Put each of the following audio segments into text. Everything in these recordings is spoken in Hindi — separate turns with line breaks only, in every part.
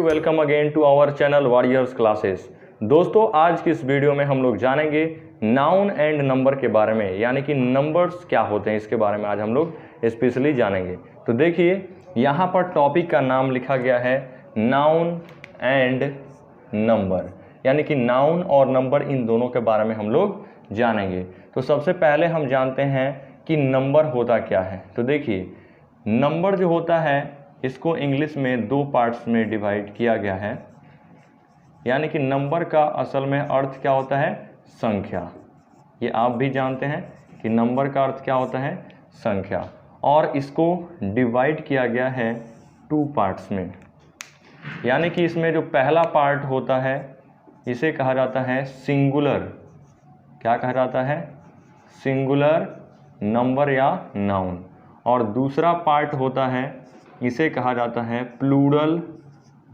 Welcome again to our channel warriors classes. दोस्तों, आज की इस वीडियो में हम लोग जानेंगे नाउन एंड नंबर के बारे में, यानी कि नंबर्स क्या होते हैं इसके बारे में आज हम लोग स्पेशली जानेंगे। तो देखिए, यहाँ पर टॉपिक का नाम लिखा गया है नाउन एंड नंबर, यानी कि नाउन और नंबर इन दोनों के बारे में हम लोग जानेंगे। तो सबसे पहले हम जानते हैं कि नंबर होता क्या है। तो देखिए, नंबर जो होता है इसको इंग्लिश में दो पार्ट्स में डिवाइड किया गया है, यानी कि नंबर का असल में अर्थ क्या होता है? संख्या। ये आप भी जानते हैं कि नंबर का अर्थ क्या होता है? संख्या। और इसको डिवाइड किया गया है टू पार्ट्स में, यानी कि इसमें जो पहला पार्ट होता है इसे कहा जाता है सिंगुलर। क्या कहा जाता है? सिंगुलर नंबर या नाउन। और दूसरा पार्ट होता है इसे कहा जाता है प्लूरल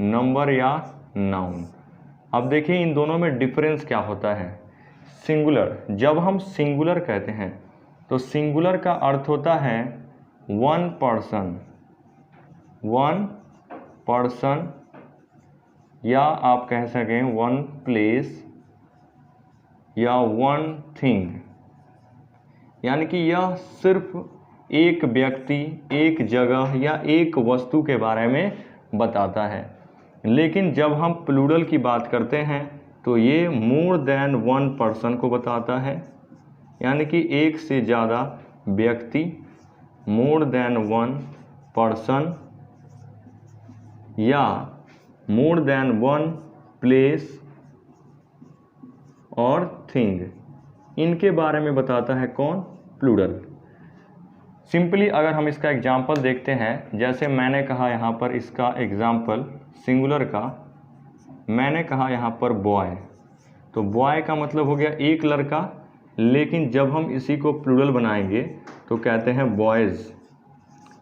नंबर या नाउन। अब देखिए, इन दोनों में डिफरेंस क्या होता है। सिंगुलर, जब हम सिंगुलर कहते हैं तो सिंगुलर का अर्थ होता है वन पर्सन, या आप कह सकें वन प्लेस या वन थिंग, यानी कि यह सिर्फ एक व्यक्ति, एक जगह या एक वस्तु के बारे में बताता है। लेकिन जब हम प्लूरल की बात करते हैं तो ये मोर देन वन पर्सन को बताता है, यानी कि एक से ज़्यादा व्यक्ति, मोर देन वन पर्सन, या मोर देन वन प्लेस और थिंग, इनके बारे में बताता है कौन? प्लूरल। सिंपली अगर हम इसका एग्जाम्पल देखते हैं, जैसे मैंने कहा यहाँ पर इसका एग्जाम्पल सिंगुलर का, मैंने कहा यहाँ पर बॉय, तो बॉय का मतलब हो गया एक लड़का। लेकिन जब हम इसी को प्लूरल बनाएंगे तो कहते हैं बॉयज़,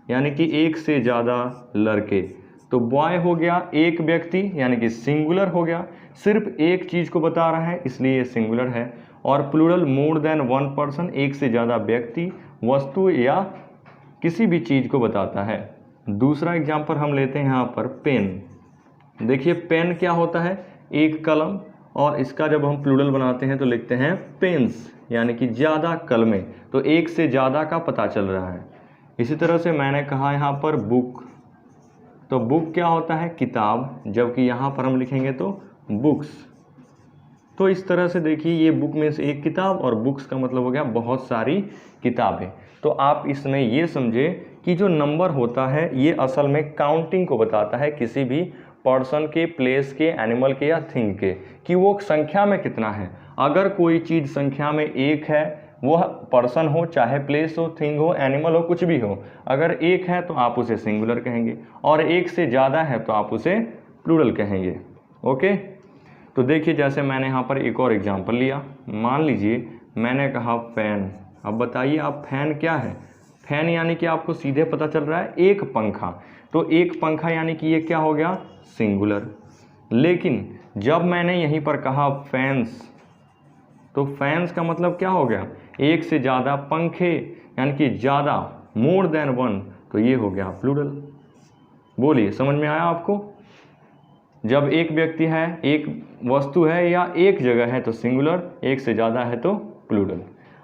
यानी कि एक से ज़्यादा लड़के। तो बॉय हो गया एक व्यक्ति, यानी कि सिंगुलर हो गया, सिर्फ एक चीज़ को बता रहा है इसलिए ये सिंगुलर है। और plural more than one person, एक से ज़्यादा व्यक्ति, वस्तु या किसी भी चीज़ को बताता है। दूसरा एग्जाम्पल हम लेते हैं यहाँ पर पेन। देखिए, पेन क्या होता है? एक कलम, और इसका जब हम प्लूरल बनाते हैं तो लिखते हैं पेन्स, यानी कि ज़्यादा कलमें। तो एक से ज़्यादा का पता चल रहा है। इसी तरह से मैंने कहा यहाँ पर बुक, तो बुक क्या होता है? किताब, जबकि यहाँ पर हम लिखेंगे तो बुक्स। तो इस तरह से देखिए, ये बुक में से एक किताब और बुक्स का मतलब हो गया बहुत सारी किताबें। तो आप इसमें ये समझे कि जो नंबर होता है ये असल में काउंटिंग को बताता है, किसी भी पर्सन के, प्लेस के, एनिमल के या थिंग के, कि वो संख्या में कितना है। अगर कोई चीज़ संख्या में एक है, वह पर्सन हो, चाहे प्लेस हो, थिंग हो, एनिमल हो, कुछ भी हो, अगर एक है तो आप उसे सिंगुलर कहेंगे, और एक से ज़्यादा है तो आप उसे प्लूरल कहेंगे। ओके, तो देखिए, जैसे मैंने यहाँ पर एक और एग्जांपल लिया। मान लीजिए मैंने कहा फैन। अब बताइए आप, फैन क्या है? फैन यानी कि आपको सीधे पता चल रहा है एक पंखा। तो एक पंखा यानी कि ये क्या हो गया? सिंगुलर। लेकिन जब मैंने यहीं पर कहा फैंस, तो फैंस का मतलब क्या हो गया? एक से ज़्यादा पंखे, यानी कि ज़्यादा, मोर देन वन, तो ये हो गया प्लूरल। बोलिए, समझ में आया आपको? जब एक व्यक्ति है, एक वस्तु है या एक जगह है तो सिंगुलर, एक से ज़्यादा है तो प्लूरल।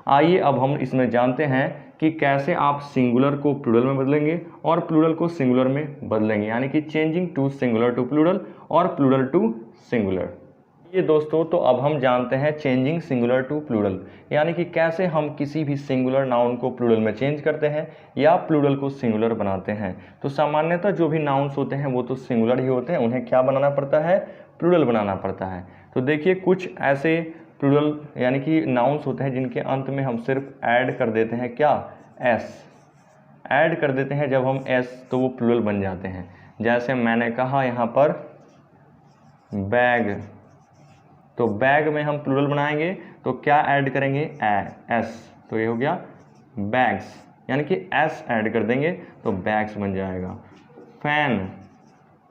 आइए अब हम इसमें जानते हैं कि कैसे आप सिंगुलर को प्लूरल में बदलेंगे और प्लूरल को सिंगुलर में बदलेंगे, यानी कि changing to singular to plural और प्लूरल टू सिंगुलर। ये दोस्तों, तो अब हम जानते हैं चेंजिंग सिंगुलर टू प्लूरल, यानी कि कैसे हम किसी भी सिंगुलर नाउन को प्लूरल में चेंज करते हैं या प्लूरल को सिंगुलर बनाते हैं। तो सामान्यतः जो भी नाउन्स होते हैं वो तो सिंगुलर ही होते हैं, उन्हें क्या बनाना पड़ता है? प्लूरल बनाना पड़ता है। तो देखिए, कुछ ऐसे प्लूरल यानी कि नाउन्स होते हैं जिनके अंत में हम सिर्फ ऐड कर देते हैं, क्या? एस ऐड कर देते हैं। जब हम एस, तो वो प्लूरल बन जाते हैं। जैसे मैंने कहा यहाँ पर बैग, तो बैग में हम प्लूरल बनाएंगे तो क्या ऐड करेंगे? एस, तो ये हो गया बैग्स, यानी कि एस ऐड कर देंगे तो बैग्स बन जाएगा। फैन,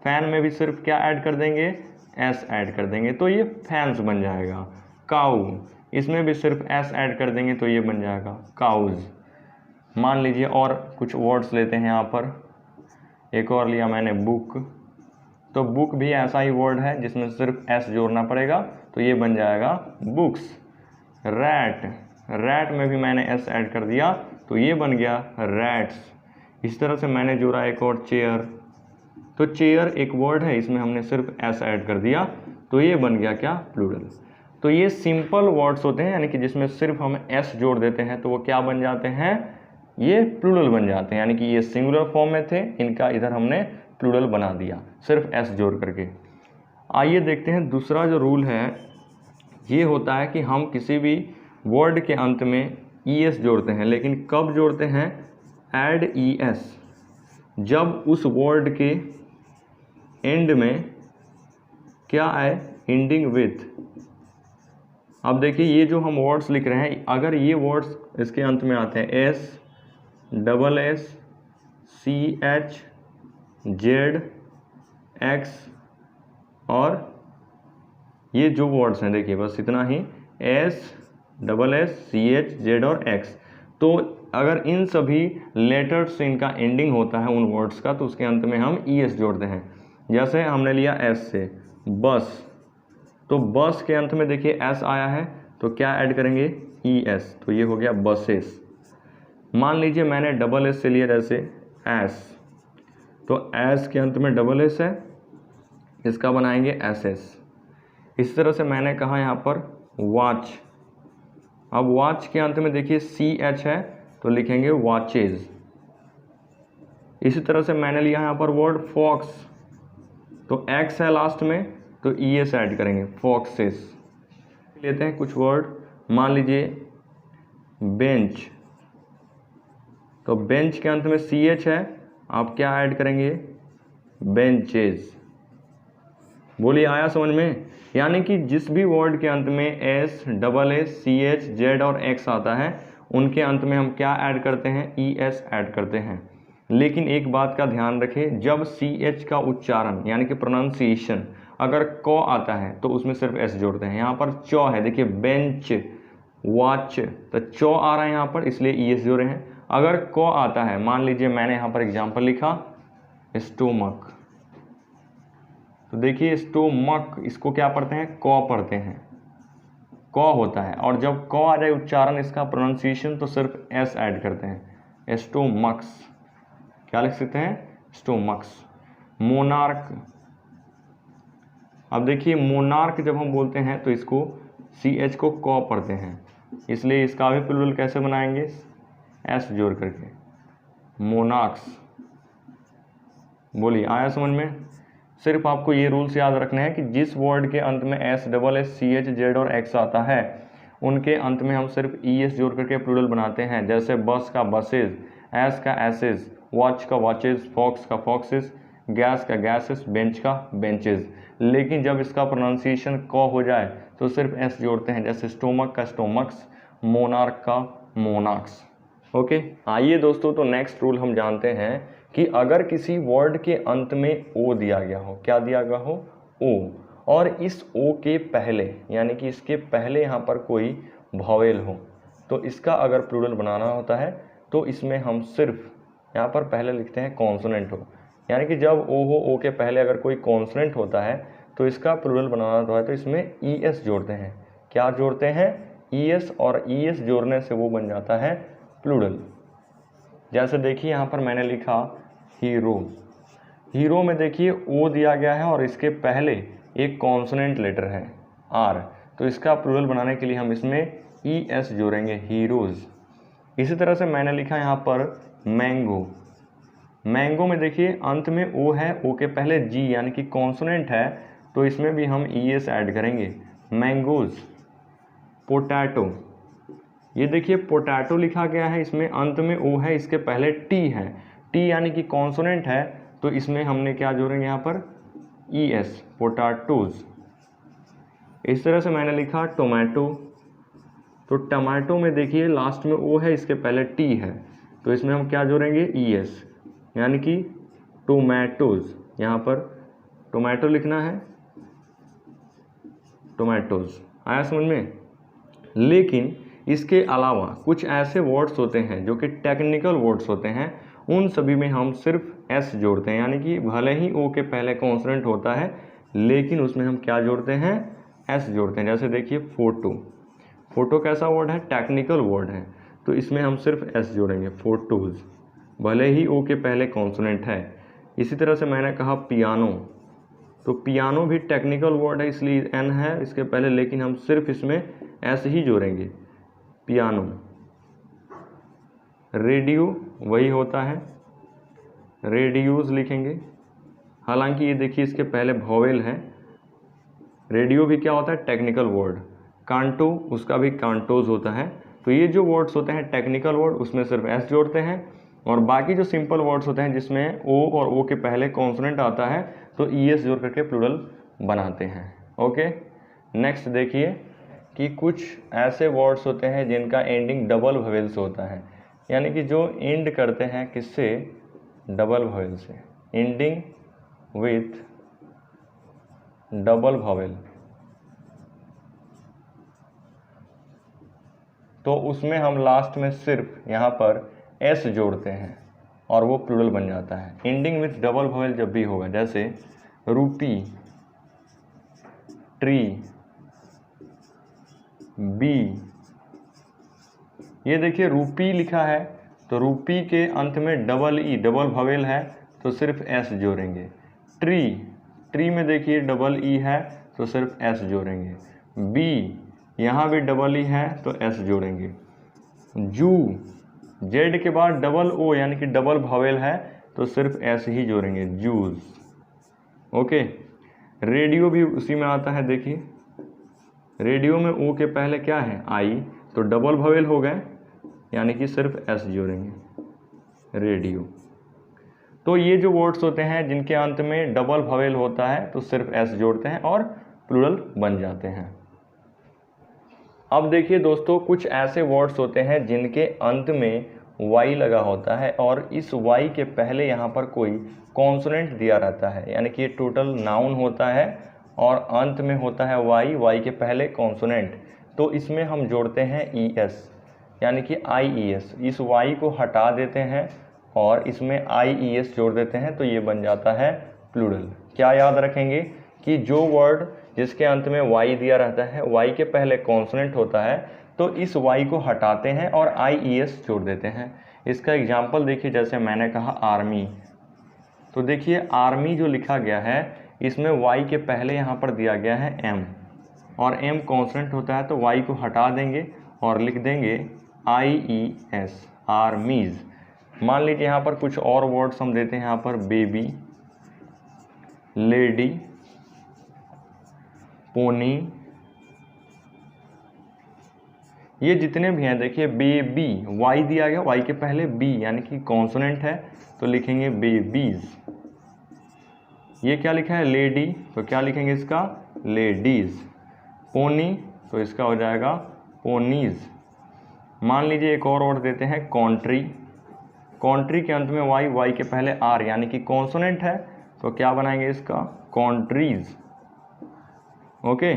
फैन में भी सिर्फ क्या ऐड कर देंगे? एस ऐड कर देंगे तो ये फैंस बन जाएगा। काऊ, इसमें भी सिर्फ एस ऐड कर देंगे तो ये बन जाएगा काउज। मान लीजिए और कुछ वर्ड्स लेते हैं यहाँ पर, एक और लिया मैंने बुक, तो बुक भी ऐसा ही वर्ड है जिसमें सिर्फ एस जोड़ना पड़ेगा, तो ये बन जाएगा बुक्स। रैट, रैट में भी मैंने एस ऐड कर दिया तो ये बन गया रैट्स। इस तरह से मैंने जोड़ा एक और चेयर, तो चेयर एक वर्ड है, इसमें हमने सिर्फ एस ऐड कर दिया तो ये बन गया क्या, प्लूरल। तो ये सिंपल वर्ड्स होते हैं, यानी कि जिसमें सिर्फ हम एस जोड़ देते हैं तो वो क्या बन जाते हैं, ये प्लूरल बन जाते हैं। यानी कि ये सिंगुलर फॉर्म में थे, इनका इधर हमने प्लूरल बना दिया सिर्फ एस जोड़ करके। आइए देखते हैं दूसरा जो रूल है, ये होता है कि हम किसी भी वर्ड के अंत में ई एस जोड़ते हैं, लेकिन कब जोड़ते हैं, ऐड ई एस, जब उस वर्ड के एंड में क्या आए, एंडिंग विथ। अब देखिए ये जो हम वर्ड्स लिख रहे हैं, अगर ये वर्ड्स इसके अंत में आते हैं S, double S, C H, Z, X, और ये जो वर्ड्स हैं देखिए बस इतना ही, S, double S, C H, Z और एक्स, तो अगर इन सभी लेटर्स से इनका एंडिंग होता है उन वर्ड्स का, तो उसके अंत में हम ई एस जोड़ते हैं। जैसे हमने लिया एस से बस, तो बस के अंत में देखिए एस आया है तो क्या ऐड करेंगे, ई एस, तो ये हो गया बसेस। मान लीजिए मैंने डबल एस से लिया जैसे एस, तो एस के अंत में डबल एस है, इसका बनाएंगे एस एस। इस तरह से मैंने कहा यहाँ पर वॉच, अब वॉच के अंत में देखिए सी एच है तो लिखेंगे वॉचेज। इसी तरह से मैंने लिया यहाँ पर वर्ड फॉक्स, तो एक्स है लास्ट में तो ई एस ऐड करेंगे, फॉक्सेस। लेते हैं कुछ वर्ड, मान लीजिए बेंच, तो बेंच के अंत में सी एच है, आप क्या ऐड करेंगे, बेंचेज। बोलिए आया समझ में। यानी कि जिस भी वर्ड के अंत में S, double S, C H, Z और एक्स आता है, उनके अंत में हम क्या ऐड करते हैं, ई एस ऐड करते हैं। लेकिन एक बात का ध्यान रखें, जब सी एच का उच्चारण यानी कि प्रोनाउंसिएशन अगर क आता है तो उसमें सिर्फ एस जोड़ते हैं। यहाँ पर चौ है, देखिए बेंच, वॉच, तो चौ आ रहा है यहाँ पर, इसलिए ई एस जोड़े हैं। अगर क आता है, मान लीजिए मैंने यहाँ पर एग्जाम्पल लिखा स्टोमक, तो देखिए स्टोमक, इसको क्या पढ़ते हैं, क पढ़ते हैं, क होता है, और जब क आ जाए उच्चारण इसका प्रोनाउंसिएशन तो सिर्फ एस ऐड करते हैं, स्टोमक्स। क्या लिख सकते हैं, स्टोमक्स। मोनार्क, अब देखिए मोनार्क जब हम बोलते हैं तो इसको सी एच को क पढ़ते हैं, इसलिए इसका भी प्लूरल कैसे बनाएंगे, एस जोड़ करके, मोनार्क्स। बोलिए आया समझ में। सिर्फ आपको ये रूल्स याद रखने हैं कि जिस वर्ड के अंत में S, double S, C H, Z और एक्स आता है, उनके अंत में हम सिर्फ ई एस जोड़ करके प्लूरल बनाते हैं। जैसे बस का बसेज, एस का एसेज, वॉच का वॉचेज, फॉक्स का फॉक्सेस, गैस का गैसेस, बेंच का बेंचेज। लेकिन जब इसका प्रोनाउंसिएशन क हो जाए तो सिर्फ एस जोड़ते हैं, जैसे स्टोमक का स्टोमक्स, मोनार्क का मोनार्क्स। ओके, आइए दोस्तों, तो नेक्स्ट रूल हम जानते हैं कि अगर किसी वर्ड के अंत में ओ दिया गया हो, क्या दिया गया हो, ओ, और इस ओ के पहले यानी कि इसके पहले यहाँ पर कोई वॉवेल हो, तो इसका अगर प्लूरल बनाना होता है तो इसमें हम सिर्फ यहाँ पर पहले लिखते हैं कॉन्सोनेंट हो। यानी कि जब ओ हो, ओ के पहले अगर कोई कॉन्सोनेंट होता है तो इसका प्लूरल बनाना होता है तो इसमें ई एस जोड़ते हैं। क्या जोड़ते हैं, ई एस, और ई एस जोड़ने से वो बन जाता है प्लूरल। जैसे देखिए यहाँ पर मैंने लिखा हीरो, हीरो में देखिए ओ दिया गया है और इसके पहले एक कॉन्सोनेंट लेटर है आर, तो इसका प्लूरल बनाने के लिए हम इसमें ई एस जोड़ेंगे, हीरोज। इसी तरह से मैंने लिखा यहाँ पर मैंगो, मैंगो में देखिए अंत में ओ है, ओ के पहले जी यानी कि कॉन्सोनेंट है, तो इसमें भी हम ई एस ऐड करेंगे, मैंगोज। पोटैटो, ये देखिए पोटैटो लिखा गया है, इसमें अंत में ओ है, इसके पहले टी है, टी यानी कि कॉन्सोनेंट है, तो इसमें हमने क्या जोड़ेंगे यहाँ पर ई एस, पोटैटोज। इस तरह से मैंने लिखा टोमेटो, तो टमाटो में देखिए लास्ट में ओ है, इसके पहले टी है, तो इसमें हम क्या जोड़ेंगे ई एस, यानी कि टोमेटोज। यहाँ पर टोमेटो लिखना है, टोमेटोज। आया समझ में। लेकिन इसके अलावा कुछ ऐसे वर्ड्स होते हैं जो कि टेक्निकल वर्ड्स होते हैं, उन सभी में हम सिर्फ एस जोड़ते हैं, यानी कि भले ही ओ के पहले कॉन्सोनेंट होता है लेकिन उसमें हम क्या जोड़ते हैं, एस जोड़ते हैं। जैसे देखिए फोटो, फोटो कैसा वर्ड है, टेक्निकल वर्ड है, तो इसमें हम सिर्फ एस जोड़ेंगे, फोटोज़, भले ही ओ के पहले कॉन्सोनेंट है। इसी तरह से मैंने कहा पियानो, तो पियानो भी टेक्निकल वर्ड है इसलिए एन है इसके पहले, लेकिन हम सिर्फ इसमें एस ही जोड़ेंगे, पियानो। रेडियो वही होता है, रेडियोज लिखेंगे, हालांकि ये देखिए इसके पहले वॉवेल है। रेडियो भी क्या होता है, टेक्निकल वर्ड। कांटो, उसका भी कांटोज होता है। तो ये जो वर्ड्स होते हैं टेक्निकल वर्ड, उसमें सिर्फ एस जोड़ते हैं, और बाकी जो सिंपल वर्ड्स होते हैं जिसमें ओ और ओ के पहले कॉन्सोनेंट आता है तो ई एस जोड़ करके प्लूरल बनाते हैं। ओके, नेक्स्ट देखिए कि कुछ ऐसे वर्ड्स होते हैं जिनका एंडिंग डबल वोवेल से होता है, यानी कि जो एंड करते हैं किससे, डबल वोवेल से, एंडिंग विथ डबल वोवेल, तो उसमें हम लास्ट में सिर्फ यहाँ पर एस जोड़ते हैं और वो प्लूरल बन जाता है। एंडिंग विथ डबल वोवेल जब भी होगा, जैसे रूपी, ट्री, बी, ये देखिए रूपी लिखा है तो रूपी के अंत में डबल ई, डबल वोवेल है तो सिर्फ एस जोड़ेंगे। ट्री, ट्री में देखिए डबल ई है तो सिर्फ एस जोड़ेंगे। बी, यहाँ भी डबल ई है तो एस जोड़ेंगे। जू, जेड के बाद डबल ओ यानी कि डबल वोवेल है तो सिर्फ एस ही जोड़ेंगे, जूज। ओके, रेडियो भी उसी में आता है, देखिए रेडियो में ओ के पहले क्या है, आई, तो डबल वोवेल हो गए यानी कि सिर्फ एस जोड़ेंगे, रेडियो। तो ये जो वर्ड्स होते हैं जिनके अंत में डबल वोवेल होता है तो सिर्फ एस जोड़ते हैं और प्लूरल बन जाते हैं। अब देखिए दोस्तों, कुछ ऐसे वर्ड्स होते हैं जिनके अंत में वाई लगा होता है और इस वाई के पहले यहाँ पर कोई कॉन्सोनेंट दिया रहता है, यानी कि ये टोटल नाउन होता है और अंत में होता है वाई, वाई के पहले कॉन्सोनेंट, तो इसमें हम जोड़ते हैं ई एस, यानी कि आई ई एस। इस वाई को हटा देते हैं और इसमें आई ई एस जोड़ देते हैं तो ये बन जाता है प्लूरल। क्या याद रखेंगे कि जो वर्ड जिसके अंत में वाई दिया रहता है, वाई के पहले कॉन्सोनेंट होता है, तो इस वाई को हटाते हैं और आई ई एस जोड़ देते हैं। इसका एग्जाम्पल देखिए, जैसे मैंने कहा आर्मी, तो देखिए आर्मी जो लिखा गया है इसमें वाई के पहले यहाँ पर दिया गया है एम, और एम कॉन्सोनेंट होता है तो वाई को हटा देंगे और लिख देंगे आई ई एस, आर्मीज। मान लीजिए यहाँ पर कुछ और वर्ड्स हम देते हैं, यहाँ पर बेबी, लेडी, पोनी, ये जितने भी हैं देखिए, बेबी, वाई दिया गया, वाई के पहले बी यानी कि कॉन्सोनेंट है तो लिखेंगे बेबीज। ये क्या लिखा है, लेडी, तो क्या लिखेंगे इसका, लेडीज। पोनी, तो इसका हो जाएगा पोनीज। मान लीजिए एक और वर्ड देते हैं कॉन्ट्री, कॉन्ट्री के अंत में वाई, वाई के पहले आर यानी कि कॉन्सोनेंट है तो क्या बनाएंगे इसका, कॉन्ट्रीज। ओके,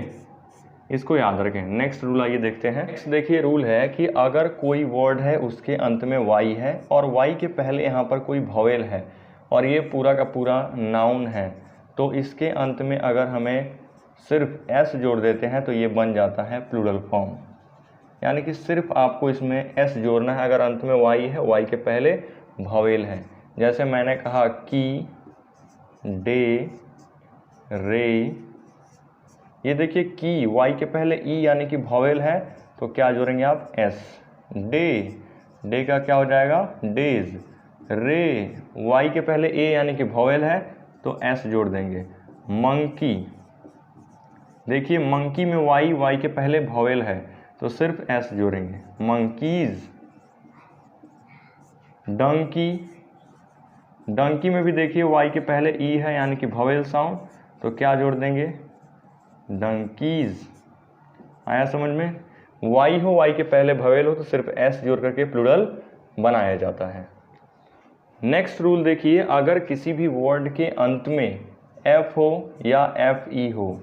इसको याद रखें। नेक्स्ट रूल आइए देखते हैं। नेक्स्ट देखिए रूल है कि अगर कोई वर्ड है उसके अंत में वाई है और वाई के पहले यहाँ पर कोई वोवेल है और ये पूरा का पूरा नाउन है, तो इसके अंत में अगर हमें सिर्फ एस जोड़ देते हैं तो ये बन जाता है प्लूरल फॉर्म, यानी कि सिर्फ आपको इसमें एस जोड़ना है अगर अंत में वाई है, वाई के पहले वोवेल है। जैसे मैंने कहा की, डे, रे, ये देखिए की, वाई के पहले ई यानी कि वोवेल है तो क्या जोड़ेंगे आप, एस। डे, डे का क्या हो जाएगा, डेज। रे, वाई के पहले ए यानी कि वोवेल है तो एस जोड़ देंगे। मंकी, देखिए मंकी में वाई, वाई के पहले वोवेल है तो सिर्फ एस जोड़ेंगे, मंकीज। डंकी, डंकी में भी देखिए वाई के पहले ई है यानी कि वोवेल साउंड तो क्या जोड़ देंगे, डंकीज। आया समझ में, वाई हो, वाई के पहले वोवेल हो तो सिर्फ एस जोड़ करके प्लूरल बनाया जाता है। नेक्स्ट रूल देखिए, अगर किसी भी वर्ड के अंत में एफ हो या एफ ई हो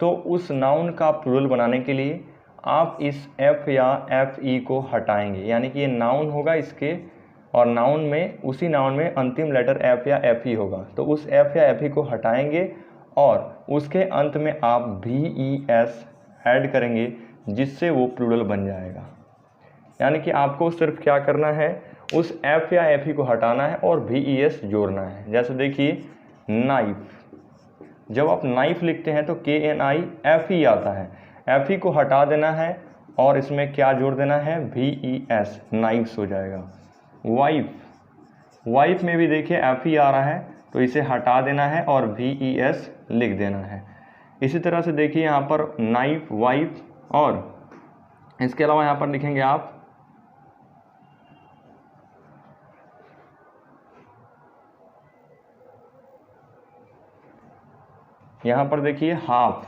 तो उस नाउन का प्लूरल बनाने के लिए आप इस एफ या एफ ई को हटाएंगे, यानी कि ये नाउन होगा, इसके और नाउन में, उसी नाउन में अंतिम लेटर एफ या एफ ही होगा, तो उस एफ या एफ ही को हटाएंगे और उसके अंत में आप भी ई एस ऐड करेंगे, जिससे वो प्लूरल बन जाएगा। यानी कि आपको सिर्फ क्या करना है, उस एफ या एफ ही को हटाना है और भी ई एस जोड़ना है। जैसे देखिए नाइफ, जब आप नाइफ लिखते हैं तो के एन आई एफ ही आता है, एफ ही को हटा देना है और इसमें क्या जोड़ देना है, भी ई एस, नाइफ्स हो जाएगा। वाइफ, वाइफ में भी देखिए एफ ही आ रहा है, तो इसे हटा देना है और भी ई एस लिख देना है। इसी तरह से देखिए यहाँ पर नाइफ, वाइफ, और इसके अलावा यहाँ पर लिखेंगे आप यहाँ पर देखिए हाफ,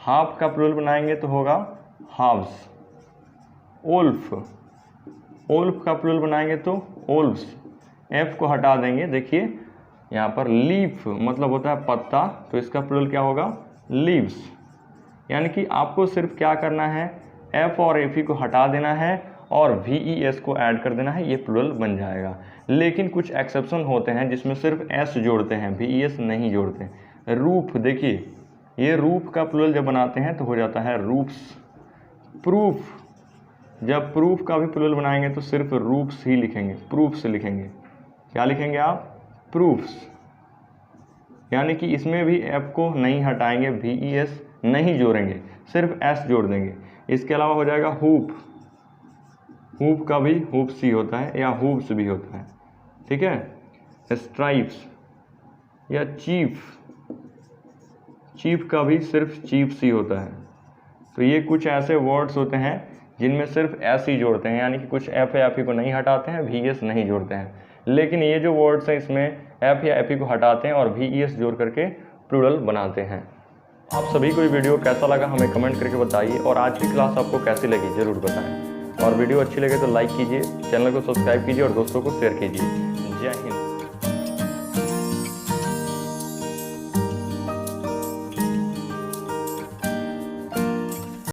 हाफ का प्लूरल बनाएंगे तो होगा हाफ्स। ओल्फ, ओल्फ का प्लूरल बनाएंगे तो ओल्फ्स, एफ को हटा देंगे। देखिए यहाँ पर लीफ मतलब होता है पत्ता, तो इसका प्लूरल क्या होगा, लीव्स। यानी कि आपको सिर्फ क्या करना है, एफ और एफ ई को हटा देना है और वी ई एस को ऐड कर देना है, ये प्लूरल बन जाएगा। लेकिन कुछ एक्सेप्शन होते हैं जिसमें सिर्फ एस जोड़ते हैं, वी ई एस नहीं जोड़ते। रूफ, देखिए ये रूफ का प्लूरल जब बनाते हैं तो हो जाता है रूफ्स। प्रूफ, जब प्रूफ का भी प्लूरल बनाएंगे तो सिर्फ रूफ्स ही लिखेंगे, प्रूफ्स लिखेंगे। क्या लिखेंगे आप, प्रूफ्स। यानी कि इसमें भी एफ को नहीं हटाएंगे, वी ई एस नहीं जोड़ेंगे, सिर्फ एस जोड़ देंगे। इसके अलावा हो जाएगा हुप, हुप का भी हुप्स ही होता है या हुप्स भी होता है, ठीक है। स्ट्राइप्स या चीफ, चीफ का भी सिर्फ चीफ्स ही होता है। तो ये कुछ ऐसे वर्ड्स होते हैं जिनमें सिर्फ एस ही जोड़ते हैं, यानी कि कुछ एफ या एफ ई को नहीं हटाते हैं, वी एस नहीं जोड़ते हैं। लेकिन ये जो वर्ड्स हैं इसमें एफ या एफ ई को हटाते हैं और वी ई एस जोड़ करके प्लूरल बनाते हैं। आप सभी को ये वीडियो कैसा लगा हमें कमेंट करके बताइए, और आज की क्लास आपको कैसी लगी ज़रूर बताएं। और वीडियो अच्छी लगे तो लाइक कीजिए, चैनल को सब्सक्राइब कीजिए और दोस्तों को शेयर कीजिए।